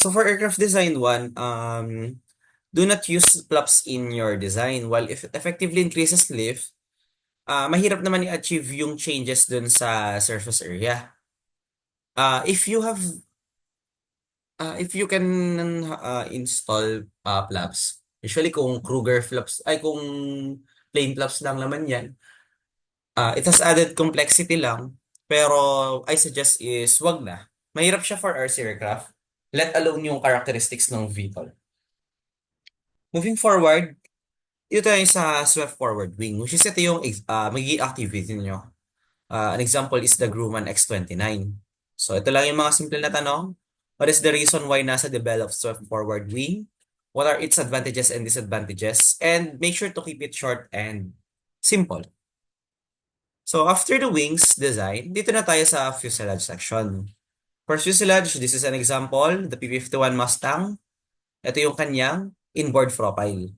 So for aircraft design one, do not use flaps in your design. While if it effectively increases lift, mahirap naman i-achieve yung changes dun sa surface area. If you can install flaps, usually kung Kruger flaps, ay kung plain flaps lang naman yan, it has added complexity lang, pero I suggest is wag na. Mahirap siya for RC aircraft, let alone yung characteristics ng vehicle. Moving forward, ito tayo sa swept forward wing, which is ito yung magiging activity nyo. An example is the Grumman X-29. So ito lang yung mga simple na tanong. What is the reason why NASA developed swept forward wing? What are its advantages and disadvantages? And make sure to keep it short and simple. So after the wings design, dito na tayo sa fuselage section. For fuselage, this is an example, the P-51 Mustang. Ito yung kanyang inboard profile.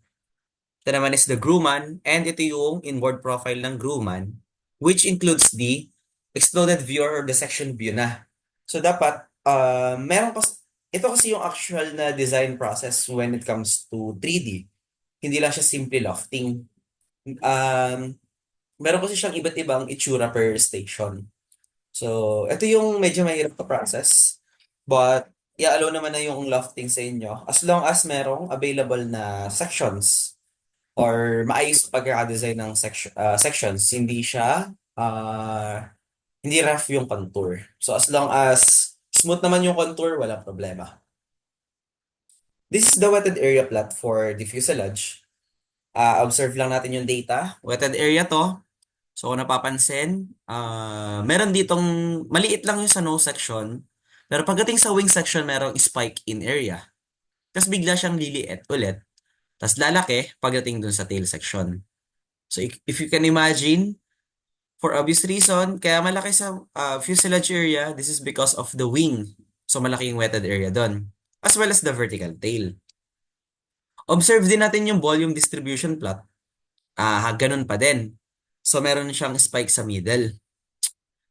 Ito naman is the Grumman, and ito yung inboard profile ng Grumman, which includes the exploded view or the section view na. So dapat, ito kasi yung actual na design process when it comes to 3D. Hindi lang siya simple lofting. Um, Meron kasi siyang iba't ibang itsura per station. So, ito yung medyo mahirap to process. But, i-allow naman na yung lofting sa inyo as long as merong available na sections or maayos pagkakadesign ng sections. Hindi rough yung contour. So, as long as smooth naman yung contour, walang problema. This is the wetted area plot for the fuselage. Observe lang natin yung data. Wetted area to. So kung napapansin, meron ditong maliit lang yung sa nose section. Pero pagdating sa wing section, merong spike in area. Tapos bigla siyang liliit ulit. Tapos lalaki pagdating dun sa tail section. So if you can imagine, for obvious reason, kaya malaki sa fuselage area, this is because of the wing. So malaki yung wetted area dun. As well as the vertical tail. Observe din natin yung volume distribution plot. Ganun pa din. So meron siyang spike sa middle.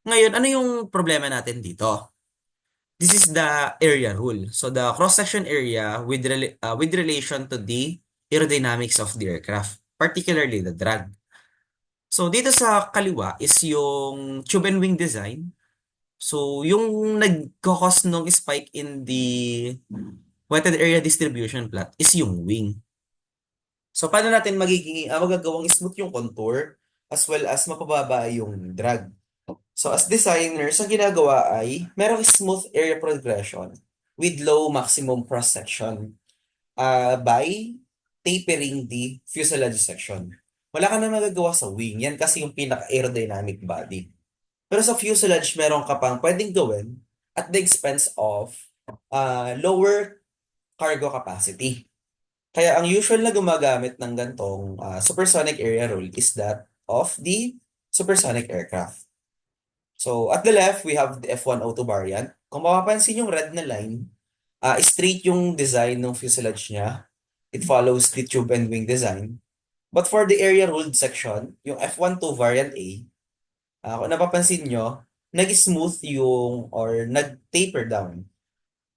Ngayon, ano yung problema natin dito? This is the area rule. So the cross-section area with relation to the aerodynamics of the aircraft, particularly the drag. So dito sa kaliwa is yung tube and wing design. So yung nagkakos ng spike in the wetted area distribution plot is yung wing. So paano natin magagawang smooth yung contour as well as mapababa yung drag? So as designers, ang ginagawa ay merong smooth area progression with low maximum cross-section by tapering the fuselage section. Wala ka na magagawa sa wing. Yan kasi yung pinaka-aerodynamic body. Pero sa fuselage, meron ka pang pwedeng gawin at the expense of lower cargo capacity. Kaya ang usual na gumagamit ng gantong supersonic area rule is that of the supersonic aircraft. So, at the left, we have the F102 variant. Kung mapapansin yung red na line, straight yung design ng fuselage niya. It follows the tube and wing design. But for the area ruled section, yung F12 variant A, kung napapansin nyo, nag-smooth yung or nag-taper down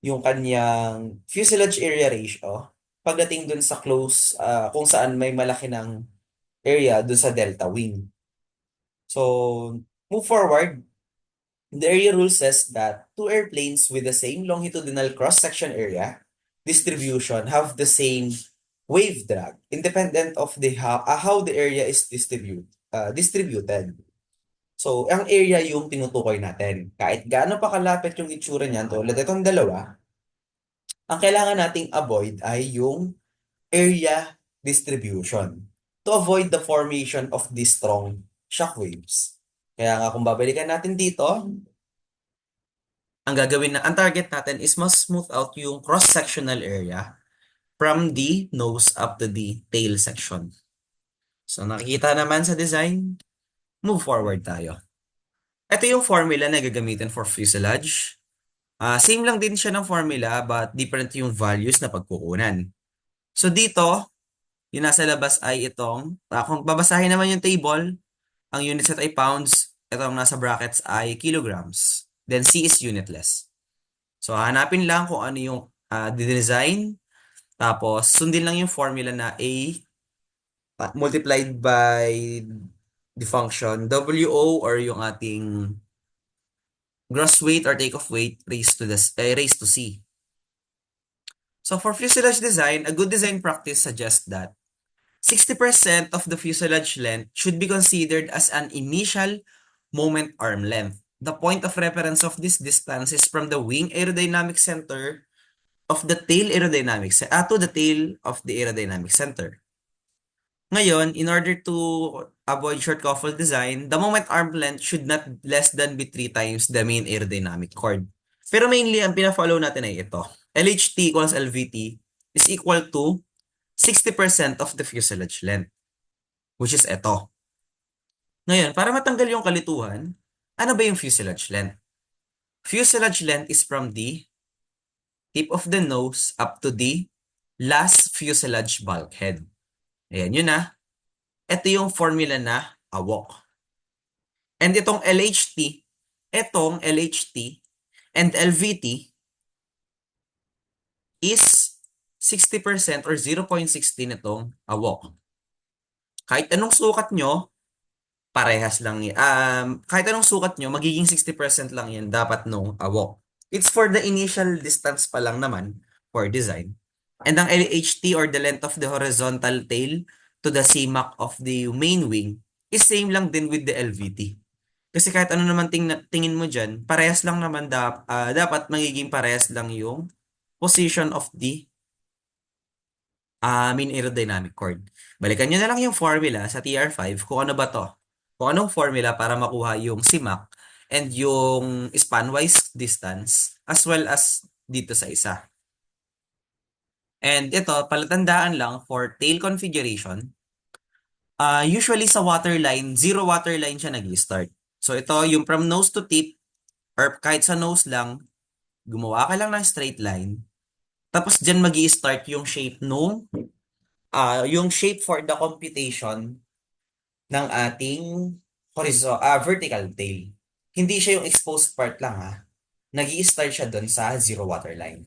yung kanyang fuselage area ratio pagdating dun sa close, kung saan may malaki ng area dun sa delta wing. So, move forward. The area rule says that two airplanes with the same longitudinal cross-section area distribution have the same wave drag, independent of how the area is distributed. So, ang area yung tinutukoy natin. Kahit gaano pa kalapit yung itsura niyan, tulad itong dalawa, ang kailangan nating avoid ay yung area distribution to avoid the formation of these strong shockwaves. Kaya nga kung babalikan natin dito, ang target natin is mas smooth out yung cross-sectional area from the nose up to the tail section. So nakikita naman sa design, move forward tayo. Ito yung formula na gagamitin for fuselage. Same lang din siya ng formula but different yung values na pagkukunan. So dito, yung nasa labas ay itong, kung babasahin naman yung table, ang unit set ay pounds, itong nasa brackets ay kilograms. Then C is unitless. So hanapin lang kung ano yung didesign, tapos sundin lang yung formula na A multiplied by the function WO or yung ating gross weight or takeoff weight raised to C. So for fuselage design, a good design practice suggests that 60% of the fuselage length should be considered as an initial moment arm length. The point of reference of this distance is from the wing aerodynamic center of the tail aerodynamics to the tail of the aerodynamic center. Ngayon, in order to avoid short couple design, the moment arm length should not less than be 3 times the main aerodynamic chord. Pero mainly, ang pina-follow natin ay ito. LHT equals LVT is equal to 60% of the fuselage length, which is ito. Ngayon, para matanggal yung kalituhan, ano ba yung fuselage length? Fuselage length is from the tip of the nose up to the last fuselage bulkhead. Ayan yun na. Ito yung formula na AWOC. And itong LHT and LVT is 60% or 0.16 itong AWOC. Kahit anong sukat nyo, parehas lang yan. Kahit anong sukat nyo, magiging 60% lang yan dapat nung AWOC. It's for the initial distance pa lang naman for design. And ang LHT or the length of the horizontal tail to the CMAC of the main wing is same lang din with the LVT. Kasi kahit ano naman tingin mo dyan, parehas lang naman dapat magiging parehas lang yung position of the main aerodynamic chord. Balikan nyo na lang yung formula sa TR5 kung ano ba to. Kung anong formula para makuha yung CMAC and yung span-wise distance as well as dito sa isa. And ito, palatandaan lang for tail configuration, usually sa waterline, zero waterline siya nag-start. So ito, yung from nose to tip, or kahit sa nose lang, gumawa ka lang ng straight line. Tapos dyan mag start yung shape yung shape for the computation ng ating vertical tail. Hindi siya yung exposed part lang ha. Nag start siya dun sa zero waterline.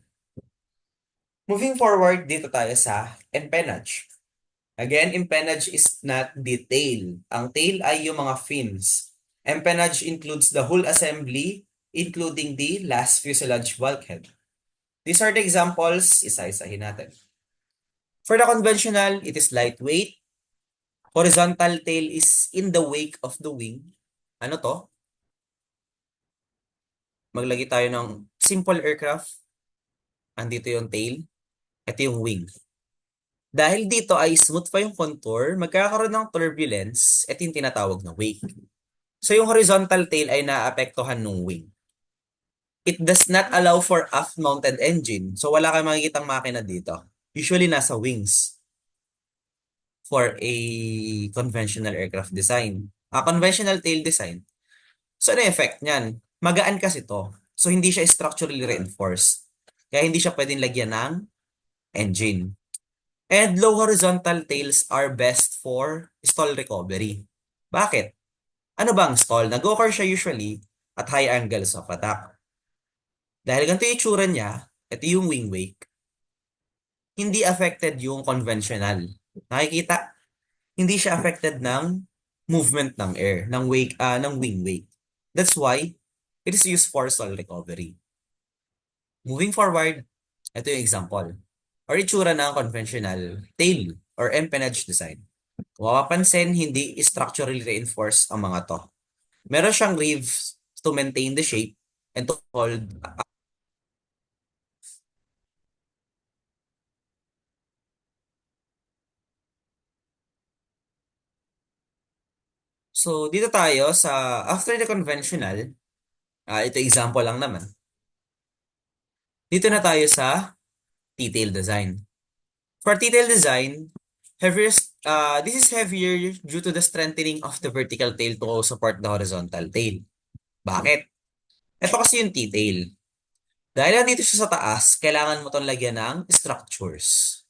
Moving forward, dito tayo sa empennage. Again, empennage is not the tail. Ang tail ay yung mga fins. Empennage includes the whole assembly, including the last fuselage bulkhead. These are the examples, isa-isahin natin. For the conventional, it is lightweight. Horizontal tail is in the wake of the wing. Ano to? Maglagay tayo ng simple aircraft. Andito yung tail. Ito yung wing. Dahil dito ay smooth pa yung contour, magkakaroon ng turbulence, ito yung tinatawag na wake. So yung horizontal tail ay naapektuhan ng wing. It does not allow for aft-mounted engine. So wala kang makikitang makina dito. Usually nasa wings for a conventional aircraft design. Conventional tail design. So ano effect niyan? Magaan kasi to. So hindi siya structurally reinforced. Kaya hindi siya pwedeng lagyan ng engine. And low horizontal tails are best for stall recovery. Bakit? Ano bang stall? Nag-occur siya usually at high angles of attack. Dahil ganito yung itsura niya, ito yung wing wake, hindi affected yung conventional. Nakikita? Hindi siya affected ng movement ng air, ng wing wake. That's why it is used for stall recovery. Moving forward, ito yung example. Or itsura ng conventional tail or empennage design. Kung mapapansin, hindi structurally reinforced ang mga to. Meron siyang ribs to maintain the shape and to hold. So, dito tayo sa after the conventional, ito example lang naman. Dito na tayo sa detail design. For detail design, this is heavier due to the strengthening of the vertical tail to support the horizontal tail. Bakit? Ito kasi yung T-tail. Dahil nandito siya sa taas, kailangan mo itong lagyan ng structures.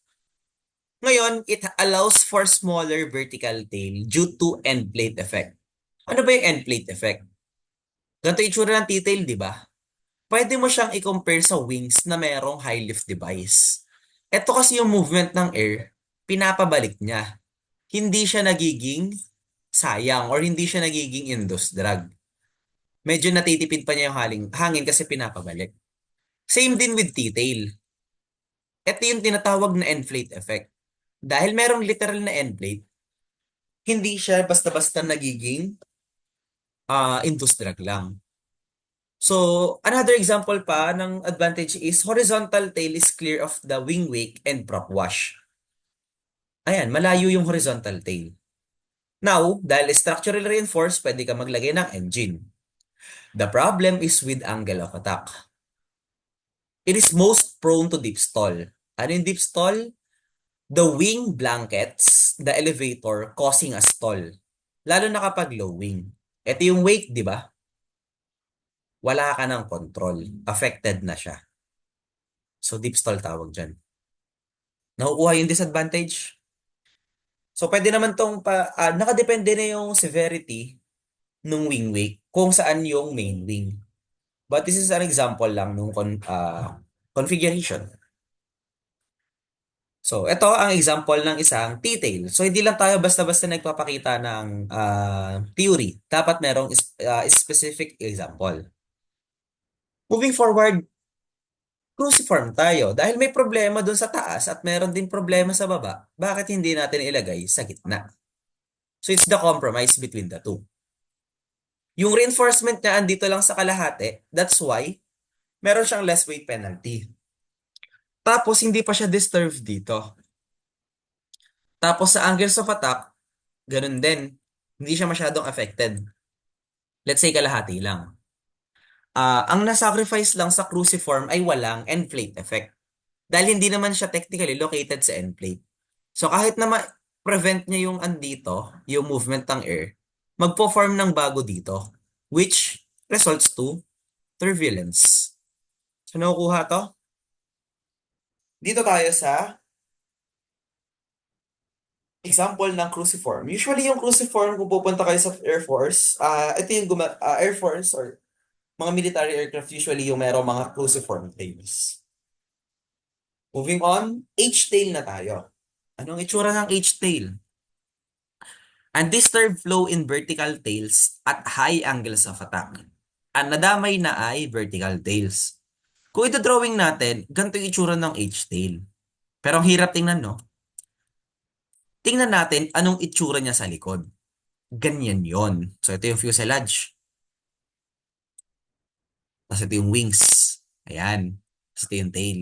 Ngayon, it allows for smaller vertical tail due to end plate effect. Ano ba yung end plate effect? Ganito yung itsura ng T-tail, di ba? pwede mo siyang i-compare sa wings na merong high lift device. Ito kasi yung movement ng air, pinapabalik niya. Hindi siya nagiging sayang or hindi siya nagiging induced drag. Medyo natitipid pa niya yung hangin kasi pinapabalik. Same din with T-tail. Ito yung tinatawag na inflate effect. Dahil merong literal na inflate, hindi siya basta-basta nagiging induced drag lang. So, another example pa ng advantage is horizontal tail is clear of the wing wake and prop wash. Ayan, malayo yung horizontal tail. Now, dahil structurally reinforced, pwede ka maglagay ng engine. The problem is with angle of attack. It is most prone to deep stall. Ano yung deep stall? The wing blankets the elevator causing a stall. Lalo na kapag low wing. Ito yung wake, di ba? Wala ka ng control. Affected na siya. So, deep stall tawag dyan. Nakukuha yung disadvantage? So, pwede naman nakadepende na yung severity ng wing wake kung saan yung main wing. But this is an example lang ng configuration. So, ito ang example ng isang T-tail. So, hindi lang tayo basta-basta nagpapakita ng theory. Dapat merong specific example. Moving forward, cruciform tayo. Dahil may problema dun sa taas at meron din problema sa baba, bakit hindi natin ilagay sa gitna? So, it's the compromise between the two. Yung reinforcement niya andito lang sa kalahati, that's why meron siyang less weight penalty. Tapos, hindi pa siya disturbed dito. Tapos, sa angles of attack, ganun din. Hindi siya masyadong affected. Let's say kalahati lang. Ang nasacrifice lang sa cruciform ay walang end plate effect. Dahil hindi naman siya technically located sa end plate. So kahit na ma-prevent niya yung andito, yung movement ng air, magpo-form ng bago dito, which results to turbulence. So nakukuha to? Dito tayo sa example ng cruciform. Usually yung cruciform, kung pupunta kayo sa Air Force, ito yung Air Force or mga military aircraft usually yung merong mga cruciform tails. Moving on, H-tail na tayo. Anong itsura ng H-tail? Undisturbed flow in vertical tails at high angles of attack. Ang nadamay na ay vertical tails. Kung ito drawing natin, ganito yung itsura ng H-tail. Pero ang hirap tingnan, no? Tingnan natin anong itsura niya sa likod. Ganyan yon. So ito yung fuselage. Tapos ito yung wings. Ayan. Tapos ito yung tail.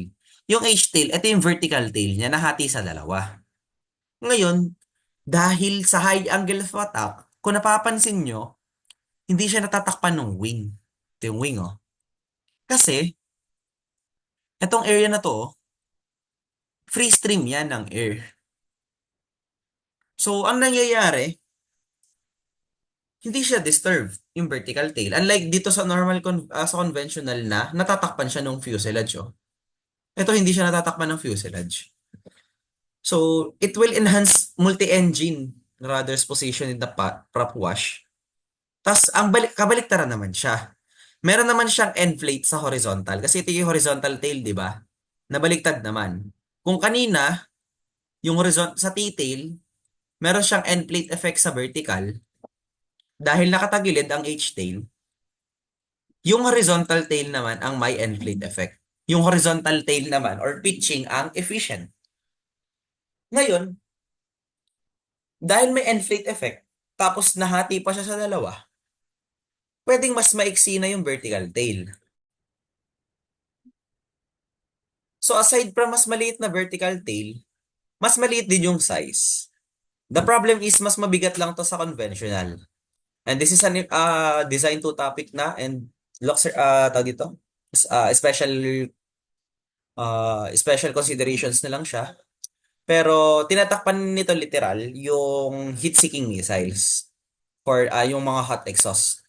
Yung H-tail, ito yung vertical tail niya, nahati sa dalawa. Ngayon, dahil sa high angle of attack, kung napapansin nyo, hindi siya natatakpan ng wing. Ito yung wing, oh. Kasi, itong area na to, free stream yan ng air. So, ang nangyayari, hindi siya disturbed yung vertical tail. Unlike dito sa sa conventional na, natatakpan siya ng fuselage, oh. Ito, hindi siya natatakpan ng fuselage. So, it will enhance multi-engine rudder's position in the prop wash. Tapos, kabaliktaran naman siya. Meron naman siyang end plate sa horizontal. Kasi ito yung horizontal tail, di ba? Nabaliktad naman. Kung kanina, yung sa T-tail, meron siyang end plate effect sa vertical. Dahil nakatagilid ang H-tail, yung horizontal tail naman ang may end plate effect. Yung horizontal tail naman or pitching ang efficient. Ngayon, dahil may end plate effect, tapos nahati pa siya sa dalawa, pwedeng mas maiksi na yung vertical tail. So aside from mas maliit na vertical tail, mas maliit din yung size. The problem is mas mabigat lang to sa conventional. And this is an design to topic na and looks tawag dito, special special considerations na lang siya. Pero tinatakpan nito literal yung heat-seeking missiles for yung mga hot exhaust.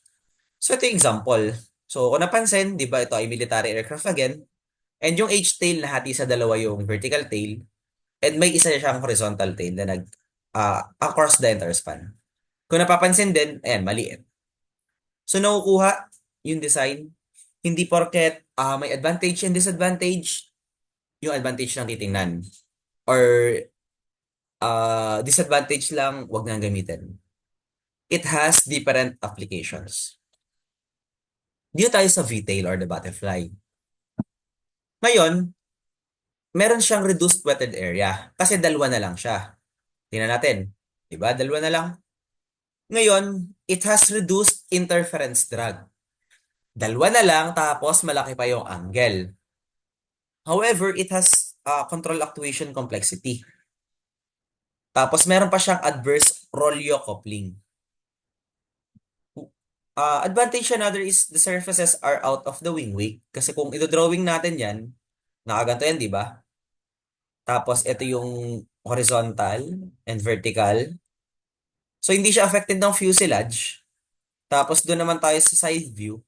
So ito yung example. So kung napansin, di ba ito ay military aircraft again. And yung H-tail na hati sa dalawa yung vertical tail. And may isa siyang horizontal tail na across the entire span. Kung napapansin din, ayan, maliit. So nakukuha yung design. Hindi porket may advantage and disadvantage, yung advantage lang titingnan. Or disadvantage lang, wag nang gamitin. It has different applications. Dito tayo sa V-tail or the butterfly. Ngayon, meron siyang reduced wetted area kasi dalawa na lang siya. Tingnan natin. Diba? Dalawa na lang. Ngayon, it has reduced interference drag. Dalawa na lang tapos malaki pa yung angle. However, it has control actuation complexity. Tapos meron pa siyang adverse Rollo coupling. Advantage another is the surfaces are out of the wing wake. Kasi kung ito-drawing natin yan, nakaganto yan, di ba? Tapos ito yung horizontal and vertical. So hindi siya affected ng fuselage. Tapos doon naman tayo sa side view.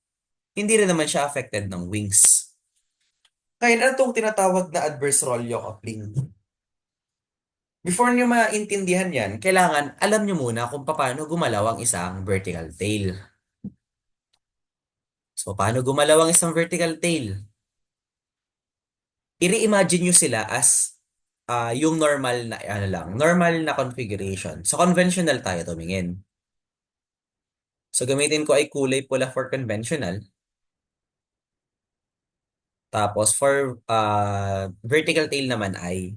Hindi rin naman siya affected ng wings. Kaya na itong tinatawag na adverse Rollo coupling. Before nyo maintindihan yan, kailangan alam nyo muna kung paano gumalaw ang isang vertical tail. So, paano gumalaw ang isang vertical tail? I-reimagine nyo sila as yung normal na, ano lang, normal na configuration. So, conventional tayo tumingin. So, gamitin ko ay kulay pula for conventional. Tapos, for vertical tail naman ay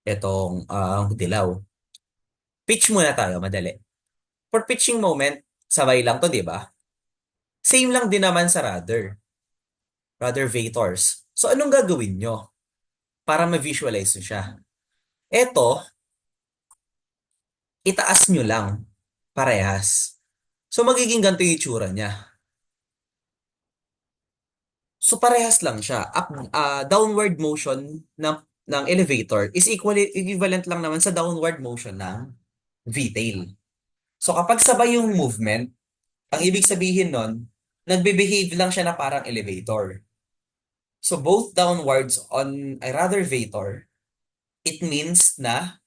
itong dilaw. Pitch muna tayo, madali. For pitching moment, sabay lang to, di ba? Same lang din naman sa rudder vectors. So, anong gagawin nyo para ma-visualize nyo siya? Eto, itaas nyo lang. Parehas. So, magiging ganito yung itsura niya. So, parehas lang siya. Downward motion ng elevator is equivalent lang naman sa downward motion ng V-tail. So, kapag sabay yung movement, ang ibig sabihin nun, nagbe-behave lang siya na parang elevator. So, both downwards on a rudder vector, it means na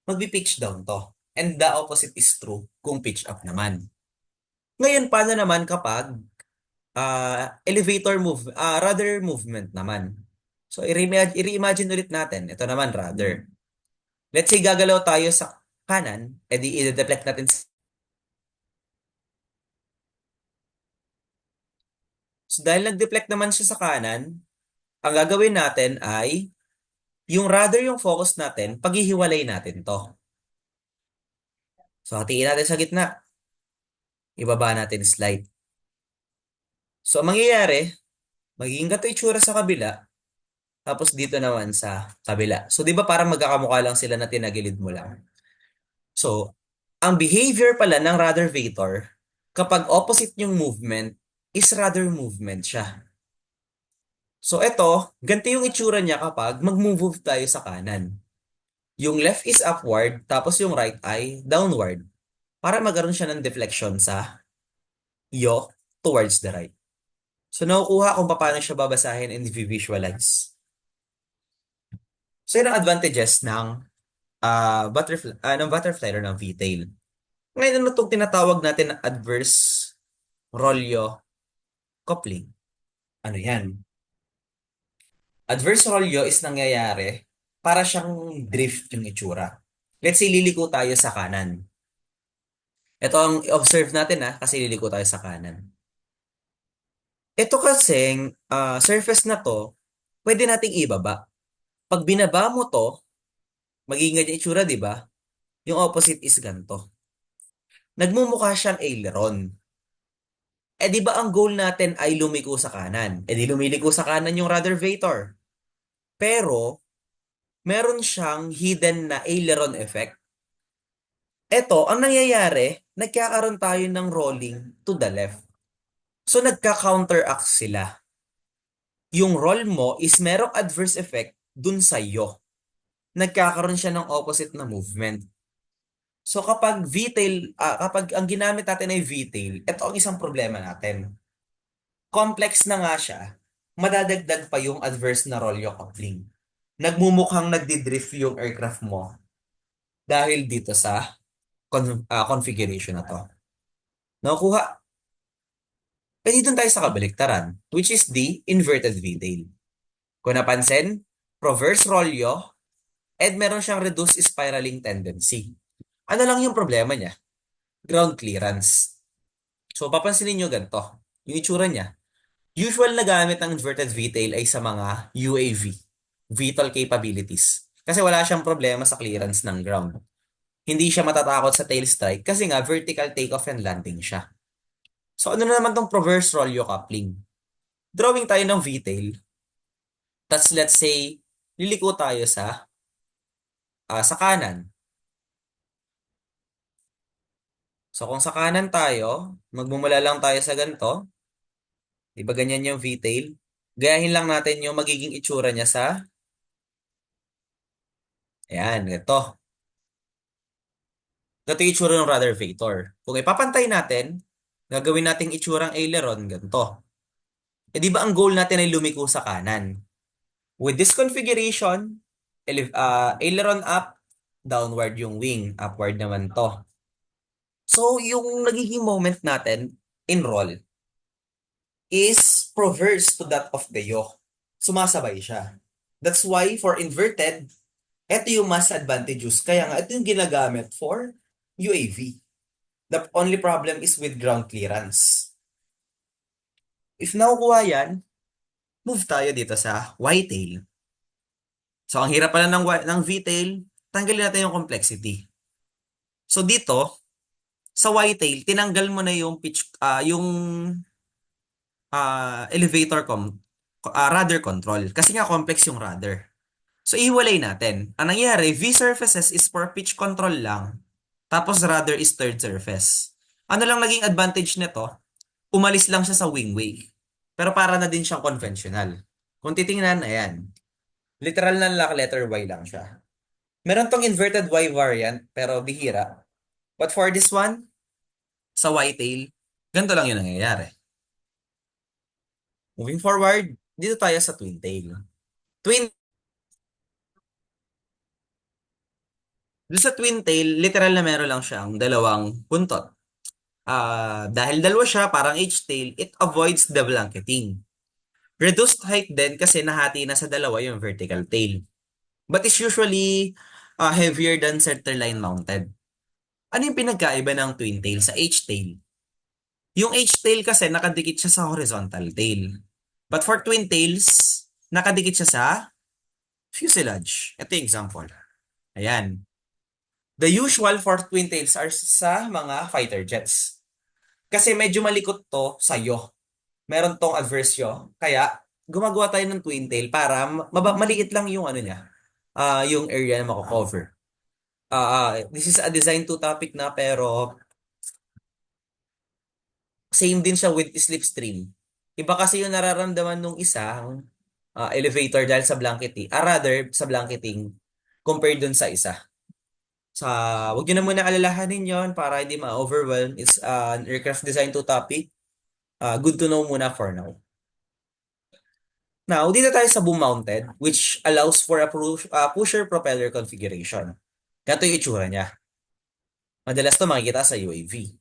magbi-pitch down to. And the opposite is true kung pitch up naman. Ngayon, paano naman kapag rudder movement naman? So, i-reimagine ulit natin. Ito naman, rudder. Let's say gagalaw tayo sa kanan, edi i-deflect natin. So, dahil nag-deflect naman siya sa kanan, ang gagawin natin ay yung rudder yung focus natin, paghihiwalay natin to. So, hatiin natin sa gitna. Ibaba natin slide. So, ang mangyayari, magiging ganito itsura sa kabila, tapos dito naman sa kabila. So, di ba parang magkakamukha lang sila na tinagilid mo lang? So, ang behavior pala ng rudder vector, kapag opposite yung movement, is rudder movement siya. So, ito, ganito yung itsura niya kapag mag-move tayo sa kanan. Yung left is upward, tapos yung right ay downward. Para magkaroon siya ng deflection sa yaw towards the right. So, nakukuha kung paano siya babasahin and visualize. So, yun ang advantages ng butterfly or ng V-tail. Ngayon, ano itong tinatawag natin na adverse Rollo coupling? Ano yan? Adverse Rollo is nangyayari para siyang drift yung itsura. Let's say, liliko tayo sa kanan. Ito ang observe natin kasi liliko tayo sa kanan. Ito kasing surface na to, pwede nating ibaba. Pag binaba mo to, magiging ganyan itsura, di ba? Yung opposite is ganito. Nagmumukha siyang aileron. Di ba ang goal natin ay lumiko sa kanan? Di lumiliko sa kanan yung rudder vector. Pero, meron siyang hidden na aileron effect. Ito, ang nangyayari, nagkakaroon tayo ng rolling to the left. So, nagka-counteract sila. Yung roll mo is merong adverse effect dun sa iyo. Nagkakaroon siya ng opposite na movement. So kapag kapag ang ginamit natin ay V-tail, ito ang isang problema natin. Complex na nga siya, madadagdag pa yung adverse na Rollo coupling. Nagmumukhang nagdi-drift yung aircraft mo dahil dito sa configuration na to. Nakukuha? Pwede doon tayo sa kabaliktaran, which is the inverted V-tail. Kung napansin, proverse rolyo, and meron siyang reduced spiraling tendency. Ano lang yung problema niya? Ground clearance. So, papansinin nyo ganito. Yung itsura niya. Usual na gamit ng inverted V-tail ay sa mga UAV, VTOL capabilities. Kasi wala siyang problema sa clearance ng ground. Hindi siya matatakot sa tail strike kasi nga vertical takeoff and landing siya. So ano na naman tong reverse rolyo coupling? Drawing tayo ng V-tail, tas let's say, liliko tayo sa kanan. So kung sa kanan tayo, magmumula lang tayo sa ganito, di ba ganyan yung V-tail? Gayahin lang natin yung magiging itsura niya ayan, ito. Ito yung itsura ng rudder vector. Kung ipapantay natin, gagawin nating itsurang aileron, ganito. Eh di ba ang goal natin ay lumiko sa kanan? With this configuration, aileron up, downward yung wing, upward naman to. So, yung nagiging moment natin in roll is proverse to that of the yaw. Sumasabay siya. That's why for inverted, ito yung mas advantageous. Kaya nga, ito yung ginagamit for UAV. The only problem is with ground clearance. If nakukuha yan, move tayo dito sa Y-tail. So, ang hirap pala ng V-tail, tanggalin natin yung complexity. So, dito, sa Y-tail, tinanggal mo na yung rudder control. Kasi nga complex yung rudder. So, ihiwalay natin. Ang nangyari, V-surfaces is for pitch control lang. Tapos rudder is third surface. Ano lang naging advantage nito? Umalis lang siya sa wingway. Pero para na din siyang conventional. Kung titingnan, ayan. Literal na letter Y lang siya. Meron tong inverted Y variant, pero bihira. But for this one, sa Y-tail, ganito lang yung nangyayari. Moving forward, dito tayo sa twin tail. Twin, dito sa twin tail, literal na meron lang siyang dalawang puntot. Dahil dalawa siya, parang H-tail, it avoids the blanketing. Reduced height din kasi nahati na sa dalawa yung vertical tail. But it's usually heavier than centerline mounted. Ano yung pinagkaiba ng twin tail sa H-tail? Yung H-tail kasi nakadikit siya sa horizontal tail. But for twin tails, nakadikit siya sa fuselage. Ito yung example. Ayan. The usual for twin tails are sa mga fighter jets. Kasi medyo malikot to sa yaw. Meron tong adverse yaw. Kaya, gumagawa tayo ng twin tail para maliit lang yung ano niya. Yung area na mako-cover. This is a design to topic na pero same din siya with slipstream. Iba kasi yung nararamdaman nung isang elevator dahil sa blanketing, rather sa blanketing compared dun sa isa. Wag nyo na muna alalahanin yon para hindi ma-overwhelm. It's an aircraft design to topic. Good to know muna for now. Now, dito tayo sa boom mounted, which allows for a pusher propeller configuration. Ganito yung itsura niya. Madalas to makikita sa UAV.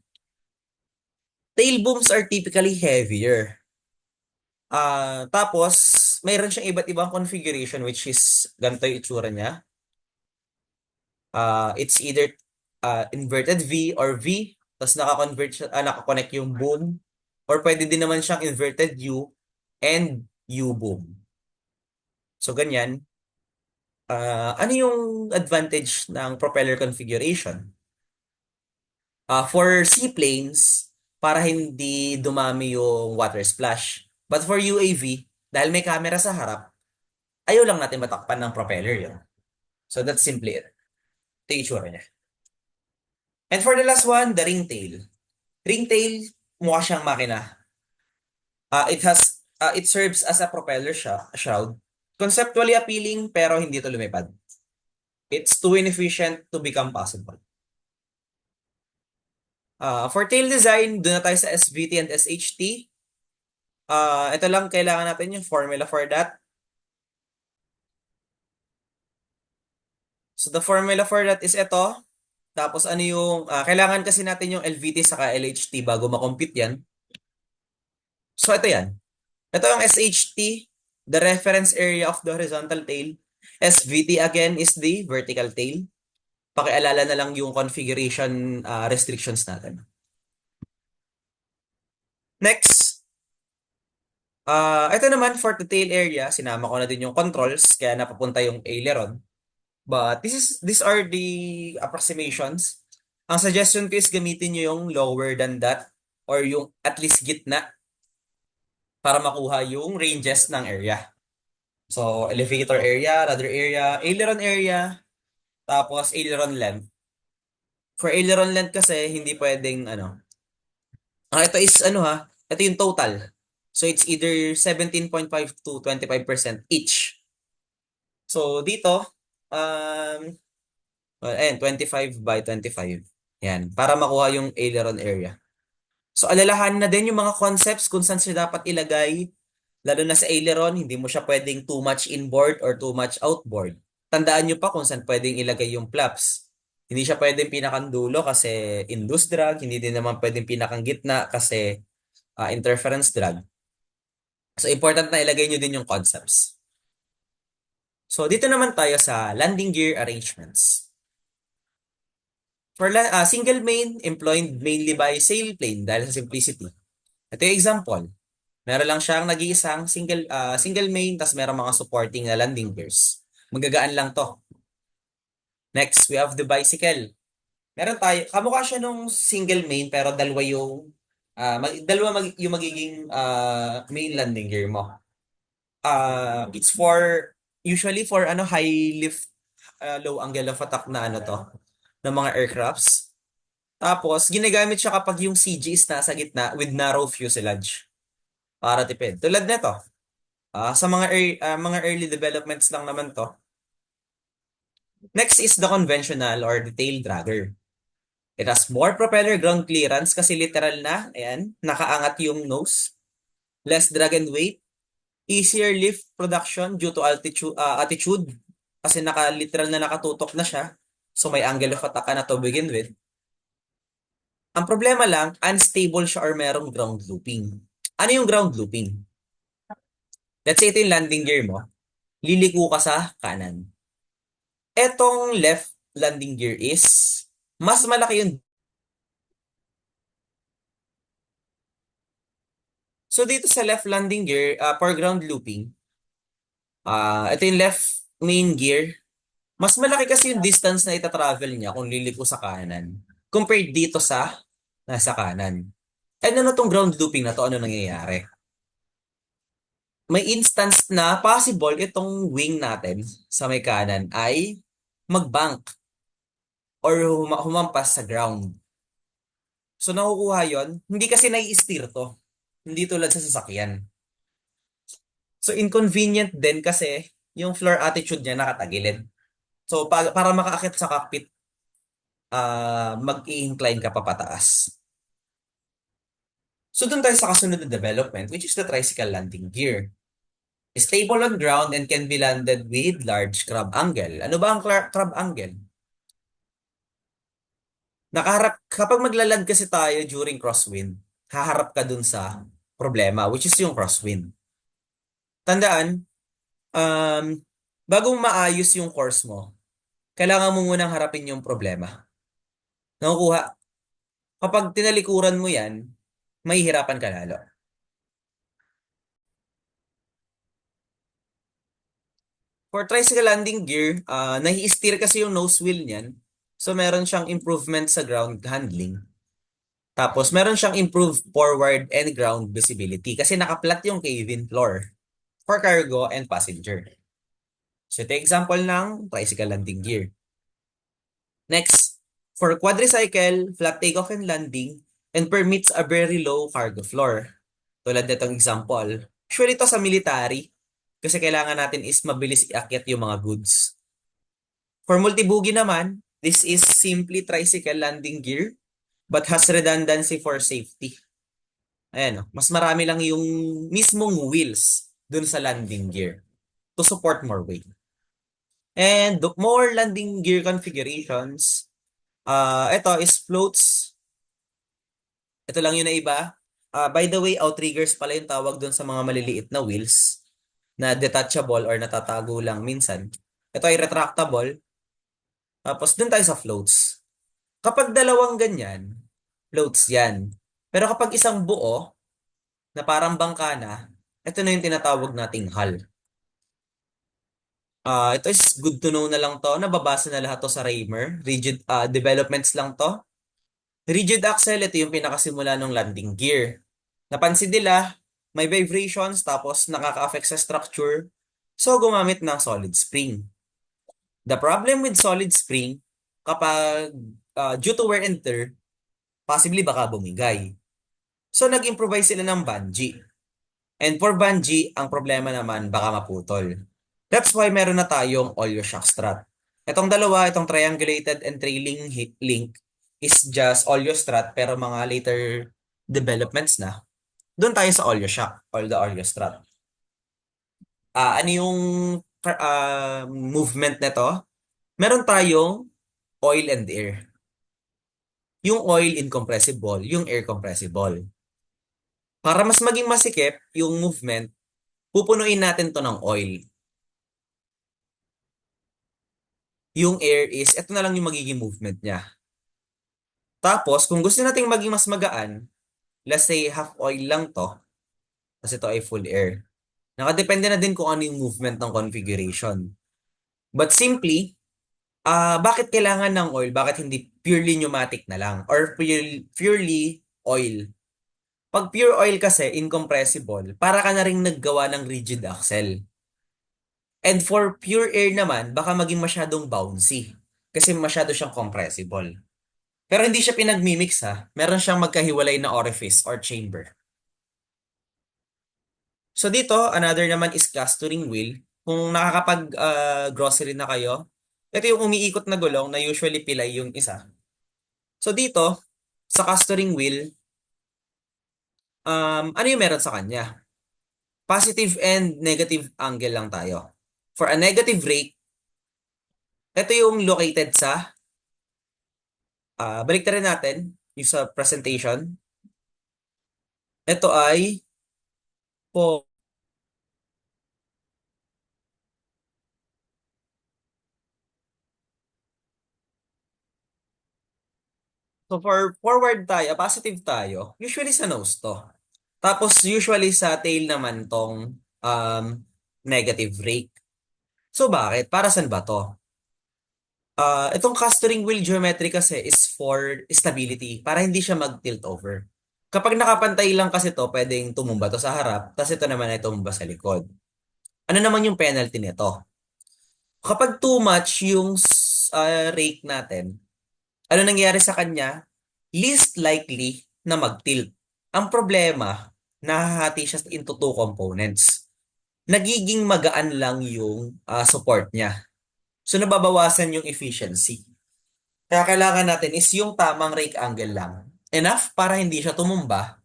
Tail booms are typically heavier. Tapos, mayroon siyang iba't ibang configuration which is ganito yung itsura niya. It's either inverted V or V, tapos naka-convert siya, naka-connect yung boom, or pwede din naman siyang inverted U and U boom. So, ganyan. Ano yung advantage ng propeller configuration? For seaplanes, para hindi dumami yung water splash. But for UAV, dahil may camera sa harap, ayaw lang natin matakpan ng propeller yun. So that's simply it. Ito yung itsura niya. And for the last one, the ringtail. Ringtail, mukha siyang makina. It serves as a propeller shroud. Conceptually appealing, pero hindi ito lumipad. It's too inefficient to become possible. For tail design, doon na tayo sa SVT and SHT. Ito lang, kailangan natin yung formula for that. So the formula for that is ito. Tapos ano yung, kailangan kasi natin yung LVT saka LHT bago makompute yan. So ito yan. Ito ang SHT, the reference area of the horizontal tail. SVT again is the vertical tail. Pakialala na lang yung configuration restrictions natin. Next, ito naman for the tail area, sinama ko na din yung controls, kaya napapunta yung aileron. But these are the approximations. Ang suggestion ko is gamitin nyo yung lower than that or yung at least gitna para makuha yung ranges ng area. So, elevator area, rudder area, aileron area, tapos aileron length. For aileron length kasi, hindi pwedeng, ito is, ito yung total. So, it's either 17.5 to 25% each. So, dito, um, well, ayan, 25 by 25. Yan, para makuha yung aileron area. So, alalahanin na din yung mga concepts kung saan siya dapat ilagay. Lalo na sa aileron, hindi mo siya pwedeng too much inboard or too much outboard. Tandaan nyo pa kung saan pwedeng ilagay yung flaps. Hindi siya pwedeng pinakang dulo kasi induced drag, hindi din naman pwedeng pinakang gitna kasi interference drag. So, important na ilagay nyo din yung concepts. So, dito naman tayo sa landing gear arrangements. For single main, employed mainly by sailplane dahil sa simplicity. Ito yung example. Meron lang siyang nag-iisang single main tas meron mga supporting na landing gears. Magagaan lang to. Next, we have the bicycle. Meron tayo, kamukha siya nung single main pero dalawa yung yung magiging main landing gear mo. It's for usually for high lift low angle of attack na to ng mga aircrafts. Tapos ginagamit siya kapag yung CG is nasa gitna with narrow fuselage para tipid. Tulad nito. Sa mga early developments lang naman to. Next is the conventional or the tail dragger. It has more propeller ground clearance kasi literal na, ayan, nakaangat yung nose. Less drag and weight. Easier lift production due to attitude kasi literal na nakatutok na siya. So may angle of attack ka na to begin with. Ang problema lang, unstable siya or merong ground looping. Ano yung ground looping? Let's say ito yung landing gear mo. Liliko ka sa kanan. Etong left landing gear is mas malaki yung. So dito sa left landing gear, for ground looping, ito yung left main gear. Mas malaki kasi yung distance na ita-travel niya kung liliko sa kanan compared dito sa nasa kanan. And ano tong ground looping na to? Ano nangyayari? May instance na possible itong wing natin sa may kanan ay mag-bank or humampas sa ground. So nakukuha yon, hindi kasi nai-steer to. Hindi tulad sa sasakyan. So inconvenient din kasi yung floor attitude niya nakatagilid. So para makaakit sa cockpit, mag-i-incline ka pa pataas. So doon tayo sa kasunod na development, which is the tricycle landing gear. Stable on ground and can be landed with large crab angle. Ano ba ang crab angle? Kapag maglaland kasi tayo during crosswind, haharap ka dun sa problema, which is yung crosswind. Tandaan, um, bago maayos yung course mo, kailangan mo munang harapin yung problema. Nakukuha, kapag tinalikuran mo yan, mahihirapan ka lalo. For tricycle landing gear, nahi-steer kasi yung nose wheel niyan. So meron siyang improvement sa ground handling. Tapos meron siyang improved forward and ground visibility kasi nakaplat yung cabin floor for cargo and passenger. So ito yung example ng tricycle landing gear. Next, for quadricycle, flat takeoff and landing and permits a very low cargo floor. Tulad nitong example. Usually ito sa military kasi kailangan natin is mabilis iakyat yung mga goods. For multibogie naman, this is simply tricycle landing gear but has redundancy for safety. Ayan, mas marami lang yung mismong wheels dun sa landing gear to support more weight. And more landing gear configurations. Ito is floats. Ito lang yun na iba. By the way, outriggers pala yung tawag doon sa mga maliliit na wheels na detachable or natatago lang minsan. Ito ay retractable. Tapos doon tayo sa floats. Kapag dalawang ganyan, floats yan. Pero kapag isang buo, na parang bangka na, ito na yung tinatawag nating hull. Ito is good to know na lang to. Nababasa na lahat to sa Raymer. Rigid developments lang to. Rigid axle, ito yung pinakasimula ng landing gear. Napansin nila, may vibrations tapos nakaka-affect sa structure. So, gumamit ng solid spring. The problem with solid spring, kapag due to wear and tear, possibly baka bumigay. So, nag-improvise sila ng bungee. And for bungee, ang problema naman baka maputol. That's why meron na tayong oleo shock strut. Itong dalawa, itong triangulated and trailing link is just oleo strut pero mga later developments na. Doon tayo sa oleo shock or the oleo strut. Ano yung movement nito? Meron tayong oil and air. Yung oil incompressible, yung air compressible. Para mas maging masikip yung movement, pupunuin natin to ng oil. Yung air is, ito na lang yung magiging movement niya. Tapos, kung gusto nating maging mas magaan, let's say half oil lang to, kasi ito ay full air. Nakadepende na din kung ano yung movement ng configuration. But simply, bakit kailangan ng oil? Bakit hindi purely pneumatic na lang? Or purely oil? Pag pure oil kasi, incompressible, para ka na rin naggawa ng rigid axle. And for pure air naman, baka maging masyadong bouncy. Kasi masyado siyang compressible. Pero hindi siya pinagmimix ha. Meron siyang magkahiwalay na orifice or chamber. So dito, another naman is clustering wheel. Kung nakakapag-grocery na kayo, ito yung umiikot na gulong na usually pilay yung isa. So dito, sa clustering wheel, ano yung meron sa kanya? Positive and negative angle lang tayo. For a negative rake, ito yung located sa, balik rin natin, yung sa presentation. Ito ay po. So for forward tayo, positive tayo, usually sa nose to. Tapos usually sa tail naman tong negative rake. So bakit? Para saan ba to? Itong castering wheel geometry kasi is for stability, para hindi siya mag-tilt over. Kapag nakapantay lang kasi to, pwedeng tumumba to sa harap, tapos ito naman ay tumumba sa likod. Ano naman yung penalty nito? Kapag too much yung rake natin, ano nangyayari sa kanya? Least likely na mag-tilt. Ang problema, nahahati siya into two components. Nagiging magaan lang yung support niya. So, nababawasan yung efficiency. Kaya kailangan natin is yung tamang rake angle lang. Enough para hindi siya tumumba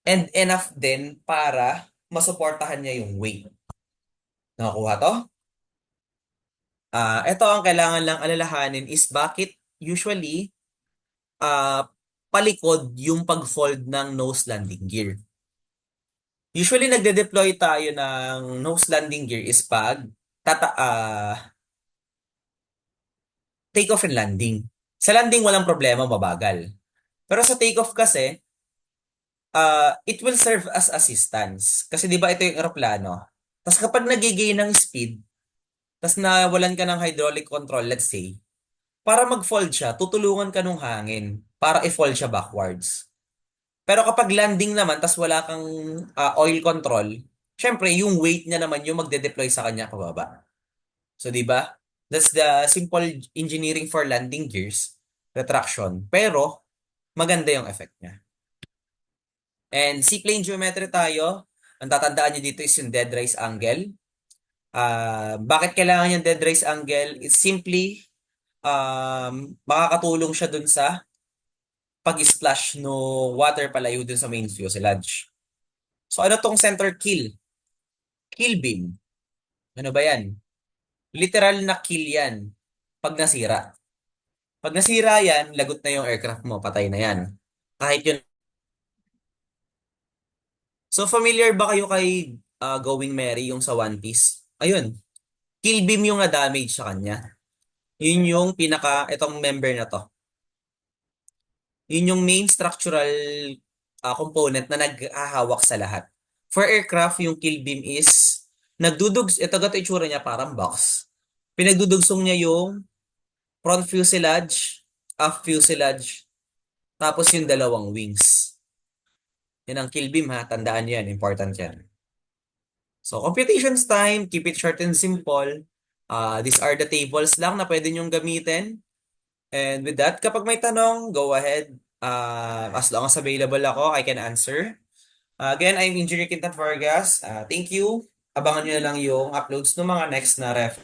and enough din para masuportahan niya yung weight. Nakakuha to? Ito ang kailangan lang alalahanin is bakit usually palikod yung pag-fold ng nose landing gear. Usually nagde-deploy tayo ng nose landing gear is pag take off and landing. Sa landing walang problema, mabagal. Pero sa take off kasi, it will serve as assistance. Kasi 'di ba ito yung eroplano. Tapos kapag nagigain ng speed, tapos nawalan ka ng hydraulic control, let's say, para mag-fold siya, tutulungan ka nung hangin para i-fold siya backwards. Pero kapag landing naman, tas wala kang oil control, syempre, yung weight niya naman yung magde-deploy sa kanya pababa. So, di ba? That's the simple engineering for landing gears, retraction. Pero, maganda yung effect niya. And C-plane geometry tayo. Ang tatandaan niyo dito is yung dead rise angle. Bakit kailangan yung dead rise angle? It's simply, makakatulong siya dun sa pag-splash no water palayo dun sa main fuselage. So ano tong center kill? Kill beam. Ano ba yan? Literal na kill yan pag nasira. Pag nasira yan, lagot na yung aircraft mo, patay na yan. Kahit yun So, familiar ba kayo kay Going Merry, yung sa One Piece? Ayun, kill beam yung na-damage sa kanya. Yun yung itong member na to. Yun yung main structural component na naghahawak sa lahat. For aircraft, yung kill beam is, ito gato itsura niya parang box. Pinagdudugsong niya yung front fuselage, aft fuselage, tapos yung dalawang wings. Yan ang kill beam ha, tandaan yan, important yan. So, computations time, keep it short and simple. These are the tables lang na pwede nyong gamitin. And with that, kapag may tanong, go ahead. As long as available ako, I can answer. Again, I'm Engineer Quintan Vargas. Thank you. Abangan nyo na lang yung uploads ng mga next na ref.